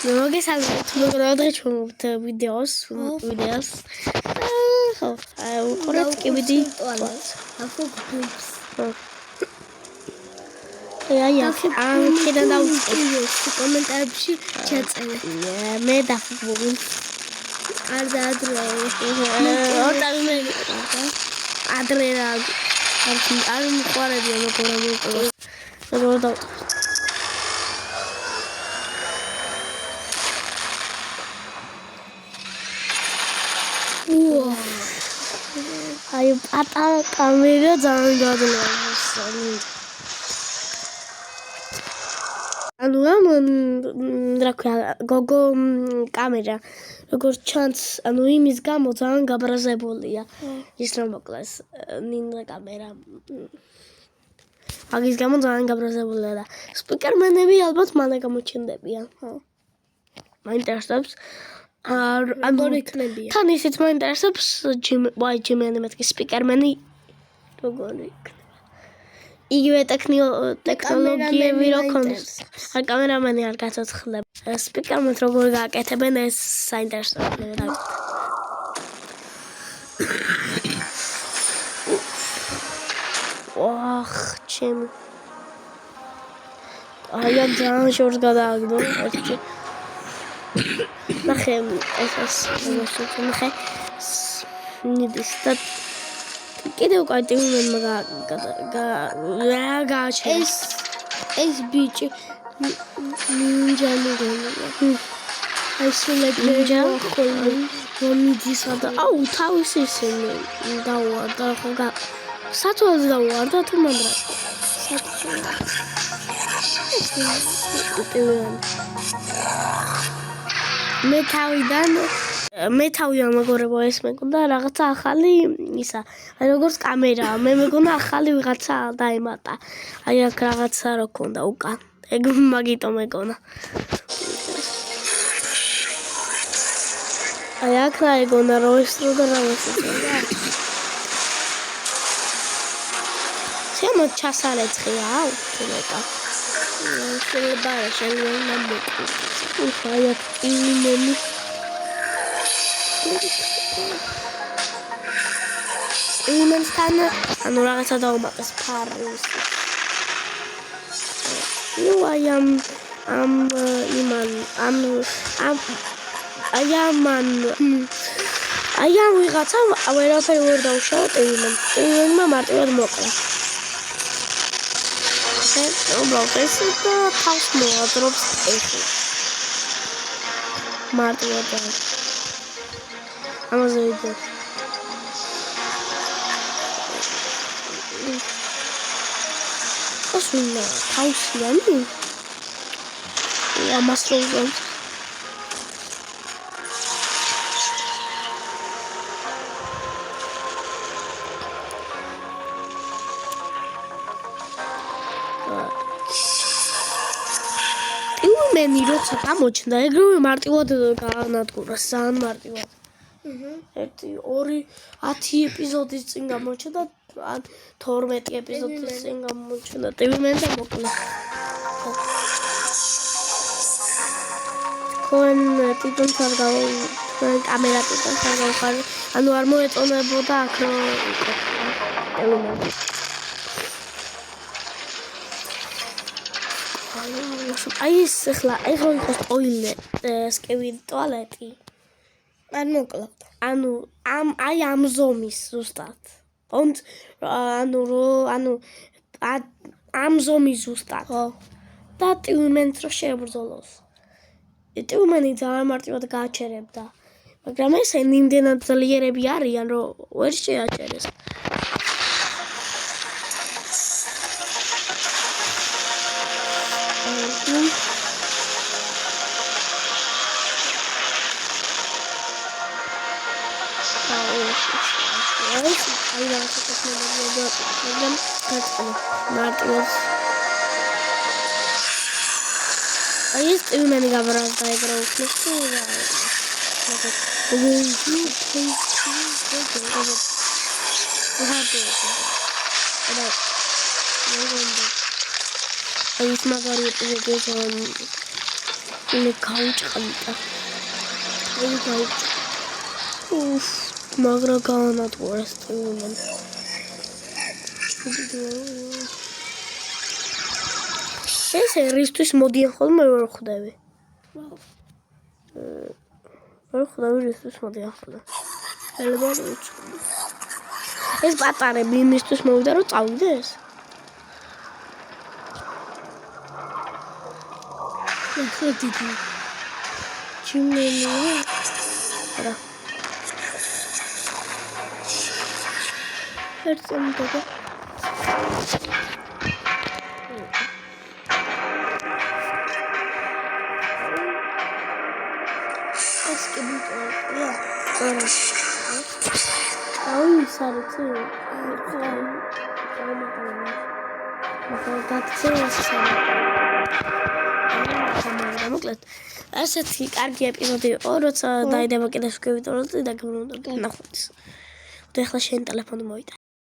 მოგესალმებით მოგროდრიჩვენებთ ვიდეოს. ხო, უყურეთ კი ვიდი ტუალეტს. ახო გდუბს. აი, ამქიდან დავუწყოთ კომენტარებში ჩაწერეთ. მე დაფუძნდი. არ დაადრე. ადრე რა. არ მიყვარებია მოგორებულს. როგორ დავუწყოთ. აი, პატარა კამერა ძალიან გადავალს. ანუ რა ქვია, გოგო კამერა, როგორც ჩანს, ანუ იმის გამო ძალიან გაბრაზებულია. ის რომ მოკლეს, ნინდა კამერა. მაგის გამო ძალიან გაბრაზებულია და სპიკერმენები ალბათ მალე გამოჩნდებიან. მაინტერესებს. ანუ იქნებიან. თან ისიც მაინტერესებს ჯიმენი მეთქი სპიკერმენი როგორი იქნება. იგივე ტექნოლოგიები რო ქონდეს. არ კამერამენი არ გაცოცხლებ. სპიკერმენს როგორ გააკეთებენ ეს საინტერესოა. ჩემი. აი ამ ძალიან შორს გადააგდო ერთი. ნახე ეს ნახე ნიდის და კიდევ კარტინმა გააჩერეს ეს ბიჭი ნინჯა მოგონია. აი სულეგრეჯა მომიდისა და აუ თავის ისინი დაუარდა ხო სათვალს დაუარდა თუ მანდრა მე თავიდან მეგობრებო ეს მეკონდა რაღაცა ახალი ისა აი როგორც კამერა მე მეგონა ახალი ვიღაცა დაემატა აი აქ რაღაცა რო ქონდა უკან ეგ მაგიტო მეკონა აი აქ რა ეგონა რო ეს რო და რაღაცა შემო ჩასარეცხია თუმეტა შეიძლება შეიძლება მოკუს აი აქ იმენი იმენთან ანუ რაღაცა დაუმატეს ფარის ნუ აი ამ ვიღაცა ვერაფერი ვერ დაუშავა ტივიმენმა მარტივად მოკლა ეს და თავს მოაძრობს ეხლა მარტივად ამაზე ვიდეო ასულა თავსიანი ამას რო უზომს ტიუმენი როცა გამოჩნდა ეგრევე მარტივად გაანადგურა ძალიან მარტივად 1-2-10 ეპიზოდის წინ გამოჩნდა ან 12 ეპიზოდის წინ გამოჩნდა ტივიმენ და მოკლა თქვენ ტიტულს არ თქვენ კამერა ტიტულს არ გავხარ ანუ არ მოეწონებოდა აქ რო ტივიმენ აი ეს ახლა იყო სპოილერი ტუალეტი არ მოკლავთ. ანუ აი ამ ზომის ზუსტად. ანუ ამ ზომის ზუსტად. ხო. და ტიუმენს რო შეებრძოლოს. ტიუმენი ძალიან მარტივად გააჩერებდა. მაგრამ ესე იმდენად ძლიერები არიან, რომ ვერ შეაჩერეს. აი რაღაცა ტექნოლოგია მაგრამ მარტივად აი ეს ტივიმენი გაბრაზდა ეგრე უხლის თუ რა აი ეს მაგარი ეპიზოდი მე გავუჭყნიტა. უფ, მაგრა გაანადგურა სტიმულმენ. ეს ერისთვის მოდიან ხოლმე ვერ ხვდები. ვერ ხვდები ერისთვის მოდიან ხოლმე. ელება უჩვენე. ეს პატარები იმისთვის მოვიდა რომ წავიდეს? ახლა დიდი. ჩიმენია. რა. ერთემ დაგა. ეს კი ბუტია. აუ სარიცი. ახლა გაქცევასა. მოკლედ ასეთი კარგი ეპიზოდი იყო, როცა დაიდება კიდე შევიდეო და გაგმოვდა ნახვით. და ახლა შენ ტელეფონი მოიტანე.